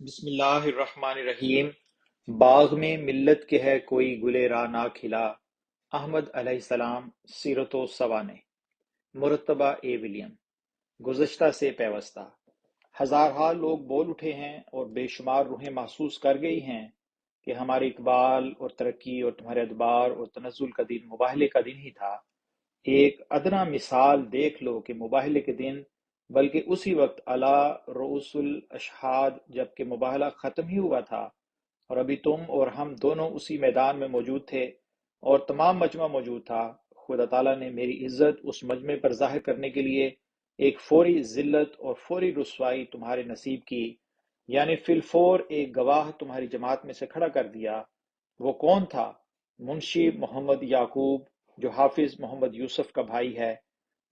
بسم اللہ الرحمن الرحیم۔ باغ میں ملت کے ہے کوئی گلے راہ نہ کھلا، احمد علیہ السلام سیرت و سوانح، مرتبہ اے ولیم۔ گزشتہ سے پیوستہ ہزارہا لوگ بول اٹھے ہیں اور بے شمار روحیں محسوس کر گئی ہیں کہ ہماری اقبال اور ترقی اور تمہارے ادبار اور تنزل کا دن مباہلے کا دن ہی تھا۔ ایک ادنیٰ مثال دیکھ لو کہ مباہلے کے دن، بلکہ اسی وقت علی رؤوس الاشہاد جبکہ مباہلہ ختم ہی ہوا تھا اور ابھی تم اور ہم دونوں اسی میدان میں موجود تھے اور تمام مجمع موجود تھا، خدا تعالیٰ نے میری عزت اس مجمع پر ظاہر کرنے کے لیے ایک فوری ذلت اور فوری رسوائی تمہارے نصیب کی، یعنی فی الفور ایک گواہ تمہاری جماعت میں سے کھڑا کر دیا۔ وہ کون تھا؟ منشی محمد یعقوب، جو حافظ محمد یوسف کا بھائی ہے۔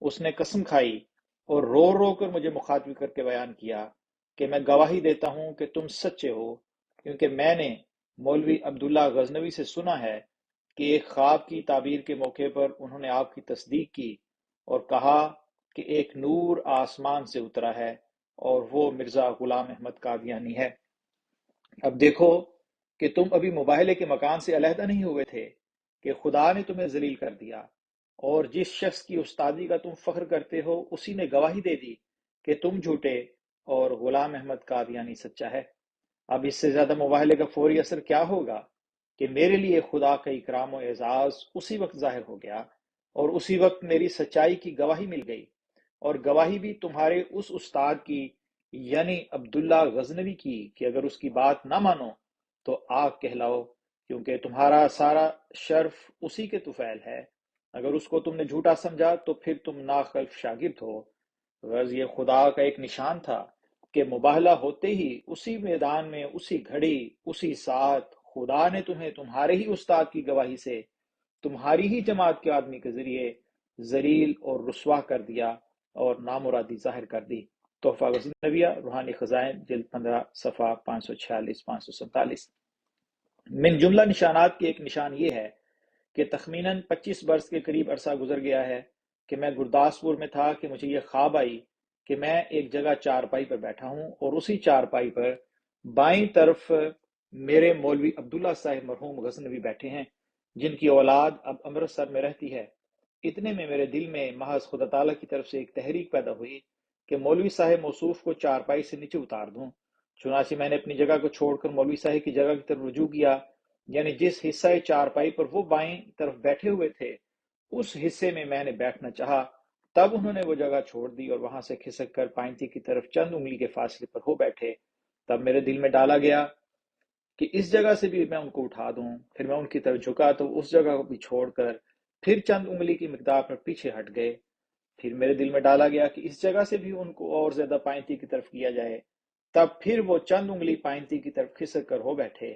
اس نے قسم کھائی اور رو رو کر مجھے مخاطب کر کے بیان کیا کہ میں گواہی دیتا ہوں کہ تم سچے ہو، کیونکہ میں نے مولوی عبداللہ غزنوی سے سنا ہے کہ ایک خواب کی تعبیر کے موقع پر انہوں نے آپ کی تصدیق کی اور کہا کہ ایک نور آسمان سے اترا ہے اور وہ مرزا غلام احمد قادیانی ہے۔ اب دیکھو کہ تم ابھی مباہلے کے مکان سے علیحدہ نہیں ہوئے تھے کہ خدا نے تمہیں ذلیل کر دیا، اور جس شخص کی استادی کا تم فخر کرتے ہو اسی نے گواہی دے دی کہ تم جھوٹے اور غلام احمد قادیانی سچا ہے۔ اب اس سے زیادہ مباہلے کا فوری اثر کیا ہوگا کہ میرے لیے خدا کا اکرام و اعزاز اسی وقت ظاہر ہو گیا اور اسی وقت میری سچائی کی گواہی مل گئی، اور گواہی بھی تمہارے اس استاد کی، یعنی عبداللہ غزنوی کی، کہ اگر اس کی بات نہ مانو تو آگ کہلاؤ، کیونکہ تمہارا سارا شرف اسی کے طفیل ہے۔ اگر اس کو تم نے جھوٹا سمجھا تو پھر تم ناخلف شاگرد ہو۔ غرض یہ خدا کا ایک نشان تھا کہ مباہلہ ہوتے ہی اسی میدان میں اسی گھڑی اسی ساتھ خدا نے تمہیں تمہارے ہی استاد کی گواہی سے تمہاری ہی جماعت کے آدمی کے ذریعے ذلیل اور رسوا کر دیا اور نامرادی ظاہر کر دی۔ تحفہ غزنویہ، روحانی خزائن، جلد 15، صفحہ 546 547۔ من جملہ نشانات کے ایک نشان یہ ہے کہ تخمیناً 25 برس کے قریب عرصہ گزر گیا ہے کہ میں گرداسپور میں تھا کہ مجھے یہ خواب آئی کہ میں ایک جگہ چارپائی پر بیٹھا ہوں اور اسی چارپائی پر بائیں طرف میرے مولوی عبداللہ صاحب مرحوم غزنوی بیٹھے ہیں، جن کی اولاد اب امرتسر میں رہتی ہے۔ اتنے میں میرے دل میں محض خدا تعالیٰ کی طرف سے ایک تحریک پیدا ہوئی کہ مولوی صاحب موصوف کو چارپائی سے نیچے اتار دوں۔ چنانچہ میں نے اپنی جگہ کو چھوڑ کر مولوی صاحب کی جگہ کی طرف رجوع کیا، یعنی جس حصہ چارپائی پر وہ بائیں طرف بیٹھے ہوئے تھے اس حصے میں نے بیٹھنا چاہا۔ تب انہوں نے وہ جگہ چھوڑ دی اور وہاں سے کھسک کر پائنتی کی طرف چند انگلی کے فاصلے پر ہو بیٹھے۔ تب میرے دل میں ڈالا گیا کہ اس جگہ سے بھی میں ان کو اٹھا دوں۔ پھر میں ان کی طرف جھکا تو اس جگہ کو بھی چھوڑ کر پھر چند انگلی کی مقدار پر پیچھے ہٹ گئے۔ پھر میرے دل میں ڈالا گیا کہ اس جگہ سے بھی ان کو اور زیادہ پائنتی کی طرف کیا جائے۔ تب پھر وہ چند انگلی پائنتی کی طرف کھسک کر ہو بیٹھے۔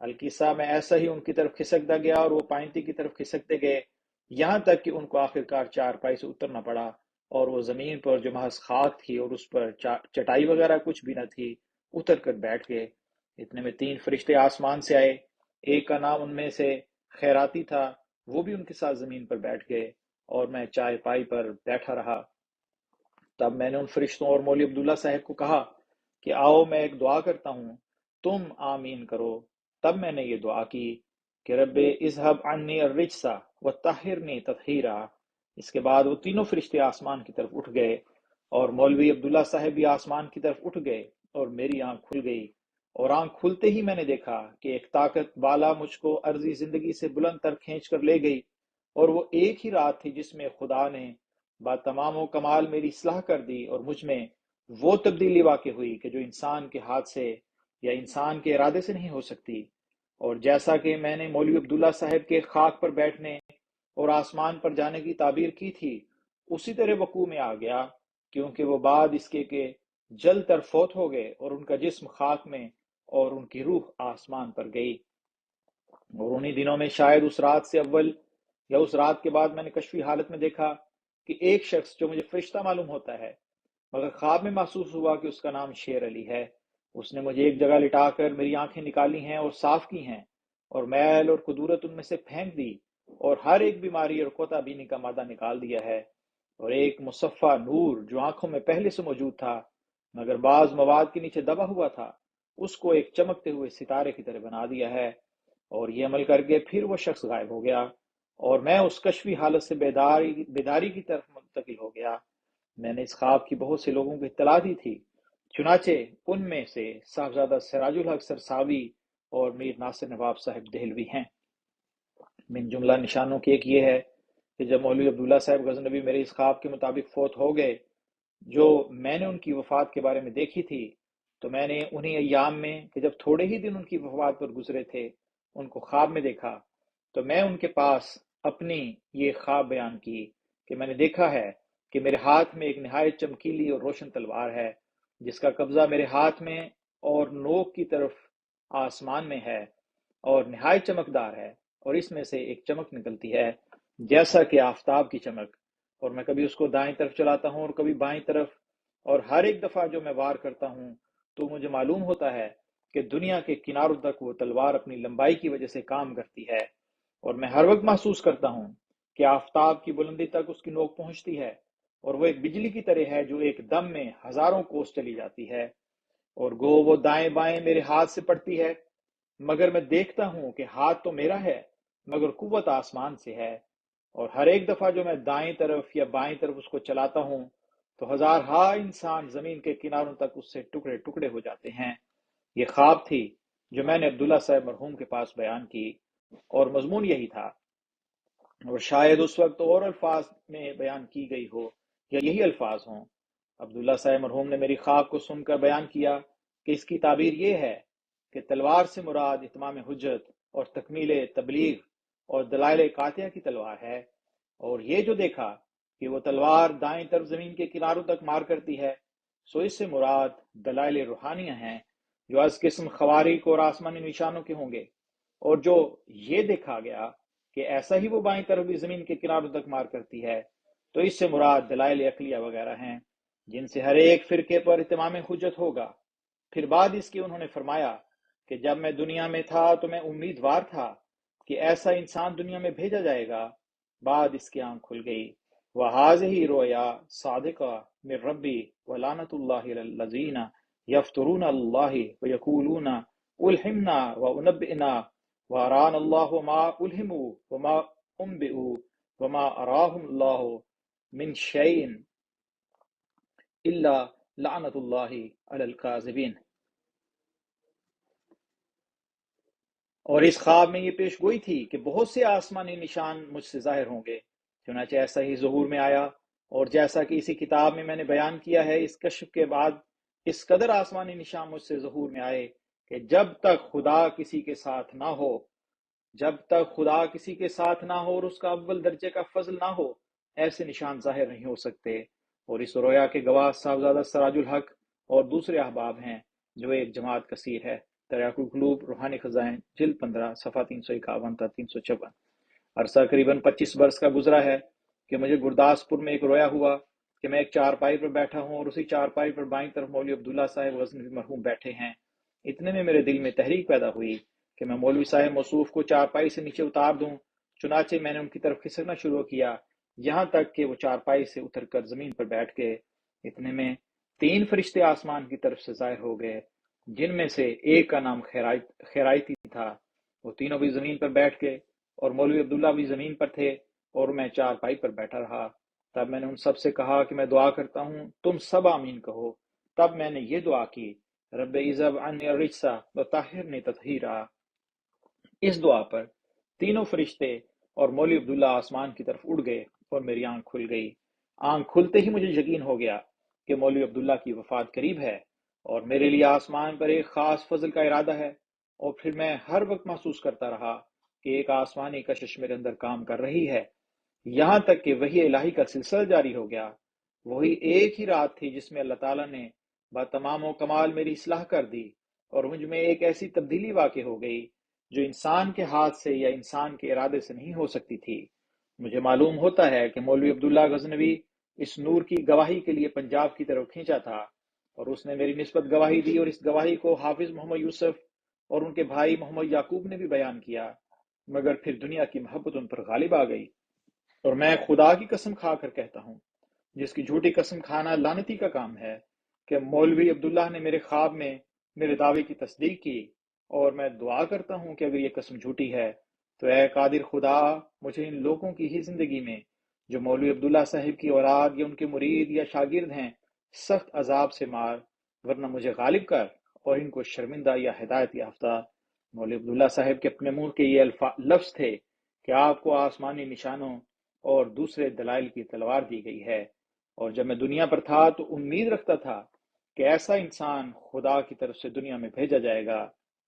القصہ میں ایسا ہی ان کی طرف کھسکتا گیا اور وہ پائنتی کی طرف کھسکتے گئے، یہاں تک کہ ان کو آخرکار چارپائی سے اترنا پڑا اور وہ زمین پر جو محض خاک تھی اور اس پر چٹائی وغیرہ کچھ بھی نہ تھی اتر کر بیٹھ گئے۔ اتنے میں 3 فرشتے آسمان سے آئے، ایک کا نام ان میں سے خیراتی تھا، وہ بھی ان کے ساتھ زمین پر بیٹھ گئے اور میں چائے پائی پر بیٹھا رہا۔ تب میں نے ان فرشتوں اور مولوی عبداللہ صاحب کو کہا کہ آؤ میں ایک دعا کرتا ہوں، تم آمین کرو۔ تب میں نے یہ دعا کی کہ رب اذهب عنی الرجس وطہرنی تطہیرا۔ اس کے بعد وہ تینوں فرشتے آسمان کی طرف اٹھ گئے اور مولوی عبداللہ صاحب بھی آسمان کی طرف اٹھ گئے اور میری آنکھ کھل گئی، اور آنکھ کھلتے ہی میں نے دیکھا کہ ایک طاقت بالا مجھ کو عرضی زندگی سے بلند تر کھینچ کر لے گئی، اور وہ ایک ہی رات تھی جس میں خدا نے با تمام و کمال میری اصلاح کر دی اور مجھ میں وہ تبدیلی واقع ہوئی کہ جو انسان کے ہاتھ سے یا انسان کے ارادے سے نہیں ہو سکتی۔ اور جیسا کہ میں نے مولوی عبداللہ صاحب کے خاک پر بیٹھنے اور آسمان پر جانے کی تعبیر کی تھی اسی طرح وقوع میں آ گیا، کیونکہ وہ بعد اس کے کہ جل تر فوت ہو گئے اور ان کا جسم خاک میں اور ان کی روح آسمان پر گئی۔ اور انہی دنوں میں شاید اس رات سے اول یا اس رات کے بعد میں نے کشفی حالت میں دیکھا کہ ایک شخص جو مجھے فرشتہ معلوم ہوتا ہے مگر خواب میں محسوس ہوا کہ اس کا نام شیر علی ہے، اس نے مجھے ایک جگہ لٹا کر میری آنکھیں نکالی ہیں اور صاف کی ہیں اور میل اور کدورت ان میں سے پھینک دی اور ہر ایک بیماری اور کوتا بینی کا مادہ نکال دیا ہے، اور ایک مصفہ نور جو آنکھوں میں پہلے سے موجود تھا مگر بعض مواد کے نیچے دبا ہوا تھا اس کو ایک چمکتے ہوئے ستارے کی طرح بنا دیا ہے۔ اور یہ عمل کر کے پھر وہ شخص غائب ہو گیا، اور میں اس کشفی حالت سے بیداری کی طرف منتقل ہو گیا۔ میں نے اس خواب کی بہت سے لوگوں کو اطلاع دی تھی، چنانچہ ان میں سے صاحبزادہ سراج الحق سرساوی اور میر ناصر نواب صاحب دہلوی ہیں۔ من جملہ نشانوں کی ایک یہ ہے کہ جب مولوی عبداللہ صاحب غزنوی میرے اس خواب کے مطابق فوت ہو گئے، جو میں نے ان کی وفات کے بارے میں دیکھی تھی، تو میں نے انہی ایام میں کہ جب تھوڑے ہی دن ان کی وفات پر گزرے تھے ان کو خواب میں دیکھا، تو میں ان کے پاس اپنی یہ خواب بیان کی کہ میں نے دیکھا ہے کہ میرے ہاتھ میں ایک نہایت چمکیلی اور روشن تلوار ہے، جس کا قبضہ میرے ہاتھ میں اور نوک کی طرف آسمان میں ہے اور نہایت چمکدار ہے، اور اس میں سے ایک چمک نکلتی ہے جیسا کہ آفتاب کی چمک، اور میں کبھی اس کو دائیں طرف چلاتا ہوں اور کبھی بائیں طرف، اور ہر ایک دفعہ جو میں وار کرتا ہوں تو مجھے معلوم ہوتا ہے کہ دنیا کے کناروں تک وہ تلوار اپنی لمبائی کی وجہ سے کام کرتی ہے، اور میں ہر وقت محسوس کرتا ہوں کہ آفتاب کی بلندی تک اس کی نوک پہنچتی ہے، اور وہ ایک بجلی کی طرح ہے جو ایک دم میں ہزاروں کوس چلی جاتی ہے، اور گو وہ دائیں بائیں میرے ہاتھ سے پڑتی ہے، مگر میں دیکھتا ہوں کہ ہاتھ تو میرا ہے مگر قوت آسمان سے ہے، اور ہر ایک دفعہ جو میں دائیں طرف یا بائیں طرف اس کو چلاتا ہوں تو ہزارہا انسان زمین کے کناروں تک اس سے ٹکڑے ٹکڑے ہو جاتے ہیں۔ یہ خواب تھی جو میں نے عبداللہ صاحب مرحوم کے پاس بیان کی، اور مضمون یہی تھا، اور شاید اس وقت اور الفاظ میں بیان کی گئی ہو یا یہی الفاظ ہوں۔ عبداللہ صاحب مرحوم نے میری خواب کو سن کر بیان کیا کہ اس کی تعبیر یہ ہے کہ تلوار سے مراد اتمام حجت اور تکمیل تبلیغ اور دلائل قاطعہ کی تلوار ہے، اور یہ جو دیکھا کہ وہ تلوار دائیں طرف زمین کے کناروں تک مار کرتی ہے، سو اس سے مراد دلائل روحانیہ ہیں جو از قسم خوارق اور آسمانی نشانوں کے ہوں گے، اور جو یہ دیکھا گیا کہ ایسا ہی وہ بائیں طرف بھی زمین کے کناروں تک مار کرتی ہے، تو اس سے مراد دلائل عقلیہ وغیرہ ہیں جن سے ہر ایک فرقے پر اتمام حجت ہوگا۔ پھر بعد اس کے انہوں نے فرمایا کہ جب میں دنیا میں تھا تو میں امیدوار تھا کہ ایسا انسان دنیا میں بھیجا جائے گا، بعد اس کی آنکھ کھل گئی۔ وَهَٰذِهِ رُؤْيَا صَادِقَةٌ مِّن رَّبِّي وَلَعْنَةُ اللَّهِ عَلَى الَّذِينَ يَفْتَرُونَ عَلَى اللَّهِ وَيَقُولُونَ أُلْهِمْنَا وَأُنَبِّئْنَا وَأَرَانَا اللَّهُ مَا أُلْهِمُوا وَمَا أُنبِئُوا وَمَا أَرَاهُمُ اللَّهُ مِن شَيْءٍ إِلَّا لَعْنَةُ اللَّهِ عَلَى الْكَاذِبِينَ۔ اور اس خواب میں یہ پیش گوئی تھی کہ بہت سے آسمانی نشان مجھ سے ظاہر ہوں گے، چنانچہ ایسا ہی ظہور میں آیا، اور جیسا کہ اسی کتاب میں نے بیان کیا ہے، اس کشف کے بعد اس قدر آسمانی نشان مجھ سے ظہور میں آئے کہ جب تک خدا کسی کے ساتھ نہ ہو، جب تک خدا کسی کے ساتھ نہ ہو اور اس کا اول درجے کا فضل نہ ہو، ایسے نشان ظاہر نہیں ہو سکتے۔ اور اس رویا کے گواہ صاحبزادہ سراج الحق اور دوسرے احباب ہیں، جو ایک جماعت کثیر ہے۔ تریاق القلوب روحانی خزائن جلد 15 صفحہ 351 تا 356۔ عرصہ قریباً 25 برس کا گزرا ہے کہ مجھے گرداسپور میں ایک رویا ہوا کہ میں ایک چارپائی پر بیٹھا ہوں اور اسی چارپائی پر بائیں طرف مولوی عبداللہ صاحب غزنوی مرحوم بیٹھے ہیں۔ اتنے میں میرے دل میں تحریک پیدا ہوئی کہ میں مولوی صاحب موصوف کو چارپائی سے نیچے اتار دوں، چنانچہ میں نے ان کی طرف کھسکنا شروع کیا یہاں تک کہ وہ چارپائی سے اتر کر زمین پر بیٹھ گئے۔ اتنے میں 3 فرشتے آسمان کی طرف سے ظاہر ہو گئے، جن میں سے ایک کا نام خیرائیتی تھا۔ وہ تینوں بھی زمین پر بیٹھ گئے، اور مولوی عبداللہ بھی زمین پر تھے، اور میں چارپائی پر بیٹھا رہا۔ تب میں نے ان سب سے کہا کہ میں دعا کرتا ہوں، تم سب آمین کہو۔ تب میں نے یہ دعا کی، رب اذهب عنی الرجس وطہرنی تطہیرا۔ اس دعا پر تینوں فرشتے اور مولوی عبداللہ آسمان کی طرف اڑ گئے اور میری آنکھ کھل گئی۔ آنکھ کھلتے ہی مجھے یقین ہو گیا کہ مولوی عبداللہ کی وفات قریب ہے اور میرے لیے آسمان پر ایک خاص فضل کا ارادہ ہے۔ اور پھر میں ہر وقت محسوس کرتا رہا کہ ایک آسمانی کشش میرے اندر کام کر رہی ہے، یہاں تک کہ وحی الہی کا سلسلہ جاری ہو گیا۔ وہی ایک ہی رات تھی جس میں اللہ تعالیٰ نے با تمام و کمال میری اصلاح کر دی، اور مجھ میں ایک ایسی تبدیلی واقع ہو گئی جو انسان کے ہاتھ سے یا انسان کے ارادے سے نہیں ہو سکتی تھی۔ مجھے معلوم ہوتا ہے کہ مولوی عبداللہ غزنوی اس نور کی گواہی کے لیے پنجاب کی طرف کھینچا تھا، اور اس نے میری نسبت گواہی دی، اور اس گواہی کو حافظ محمد یوسف اور ان کے بھائی محمد یعقوب نے بھی بیان کیا، مگر پھر دنیا کی محبت ان پر غالب آ گئی۔ اور میں خدا کی قسم کھا کر کہتا ہوں، جس کی جھوٹی قسم کھانا لعنتی کا کام ہے، کہ مولوی عبداللہ نے میرے خواب میں میرے دعوے کی تصدیق کی، اور میں دعا کرتا ہوں کہ اگر یہ قسم جھوٹی ہے تو اے قادر خدا، مجھے ان لوگوں کی ہی زندگی میں جو مولوی عبداللہ صاحب کی اولاد یا ان کے مرید یا شاگرد ہیں سخت عذاب سے مار، ورنہ مجھے غالب کر اور ان کو شرمندہ یا ہدایت یافتہ۔ مولوی عبداللہ صاحب کے اپنے منہ کے یہ لفظ تھے کہ آپ کو آسمانی نشانوں اور دوسرے دلائل کی تلوار دی گئی ہے، اور جب میں دنیا پر تھا تو امید رکھتا تھا کہ ایسا انسان خدا کی طرف سے دنیا میں بھیجا جائے گا۔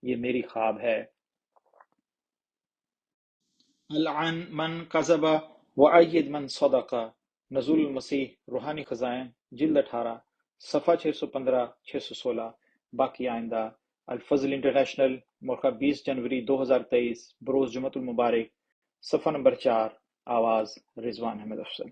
یہ میری خواب ہے۔ العن من قذب وعید من صدق، نزول المسیح، روحانی خزائن، جلد 18، صفحہ 615 616۔ باقی آئندہ۔ الفضل انٹرنیشنل، موقع 20 جنوری 2023، بروز جمعۃ المبارک، صفحہ نمبر 4۔ آواز رضوان احمد افضل۔